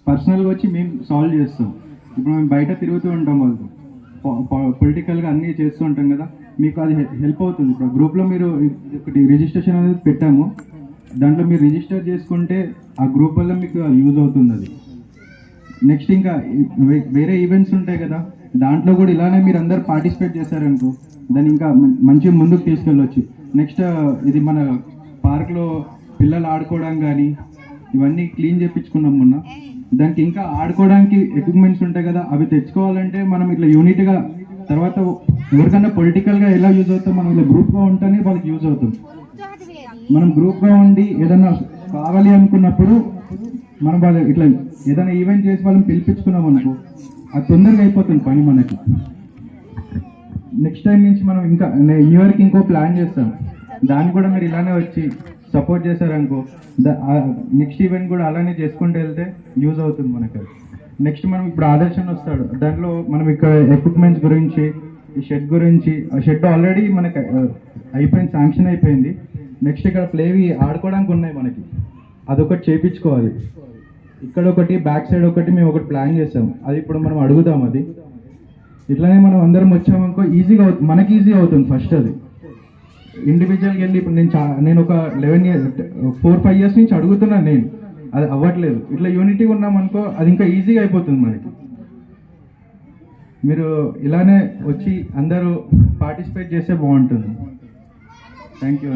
పర్సనల్గా వచ్చి మేము సాల్వ్ చేస్తాం. ఇప్పుడు మేము బయట తిరుగుతూ ఉంటాం వాళ్ళతో, పొలిటికల్గా అన్నీ చేస్తూ ఉంటాం కదా, మీకు అది హెల్ప్ అవుతుంది. ఇప్పుడు గ్రూప్లో మీరు ఒకటి రిజిస్ట్రేషన్ అనేది పెట్టాము, దాంట్లో మీరు రిజిస్టర్ చేసుకుంటే ఆ గ్రూప్ వల్ల మీకు యూజ్ అవుతుంది అది. నెక్స్ట్ ఇంకా వేరే ఈవెంట్స్ ఉంటాయి కదా, దాంట్లో కూడా ఇలానే మీరు అందరు పార్టిసిపేట్ చేశారనుకో దాన్ని ఇంకా మంచిగా ముందుకు తీసుకెళ్ళొచ్చు. నెక్స్ట్ ఇది మన పార్క్లో పిల్లలు ఆడుకోవడం కానీ ఇవన్నీ క్లీన్ చేయించుకున్నాం మొన్న. దానికి ఇంకా ఆడుకోవడానికి ఎక్విప్మెంట్స్ ఉంటాయి కదా, అవి తెచ్చుకోవాలంటే మనం ఇట్లా యూనిట్గా తర్వాత ఎవరికన్నా పొలిటికల్గా ఎలా యూజ్ అవుతాం, మనం ఇలా గ్రూప్గా ఉంటేనే వాళ్ళకి యూజ్ అవుతాం. మనం గ్రూప్గా ఉండి ఏదన్నా కావాలి అనుకున్నప్పుడు మనం వాళ్ళు ఇట్లా ఏదైనా ఈవెంట్ చేసి వాళ్ళని పిలిపించుకున్నాం అనుకో అది తొందరగా అయిపోతుంది పని మనకి. నెక్స్ట్ టైం నుంచి మనం ఇంకా ఇయర్కి ఇంకో ప్లాన్ చేస్తాం, దాన్ని కూడా మీరు ఇలానే వచ్చి సపోర్ట్ చేశారనుకో నెక్స్ట్ ఈవెంట్ కూడా అలానే చేసుకుంటూ వెళ్తే యూజ్ అవుతుంది మనకి. నెక్స్ట్ మనం ఇప్పుడు ఆదర్శన్ వస్తాడు, దాంట్లో మనం ఇక్కడ ఎక్విప్మెంట్స్ గురించి, ఈ షెడ్ గురించి, ఆ షెడ్ ఆల్రెడీ మనకి అయిపోయింది, శాంక్షన్ అయిపోయింది. నెక్స్ట్ ఇక్కడ ప్లేవి ఆడుకోవడానికి ఉన్నాయి మనకి, అదొకటి చేయించుకోవాలి. ఇక్కడ ఒకటి బ్యాక్ సైడ్ ఒకటి మేము ఒకటి ప్లాన్ చేసాం, అది ఇప్పుడు మనం అడుగుదాం. అది ఇట్లానే మనం అందరం వచ్చామనుకో ఈజీగా అవుతుంది, మనకి ఈజీ అవుతుంది. ఫస్ట్ అది ఇండివిజువల్గా వెళ్ళి ఇప్పుడు నేను ఒక 4-5 years నుంచి అడుగుతున్నాను, నేను అది అవ్వట్లేదు. ఇట్లా యూనిటీగా ఉన్నామనుకో అది ఇంకా ఈజీగా అయిపోతుంది మనకి. మీరు ఇలానే వచ్చి అందరూ పార్టిసిపేట్ చేస్తే బాగుంటుంది. Thank you.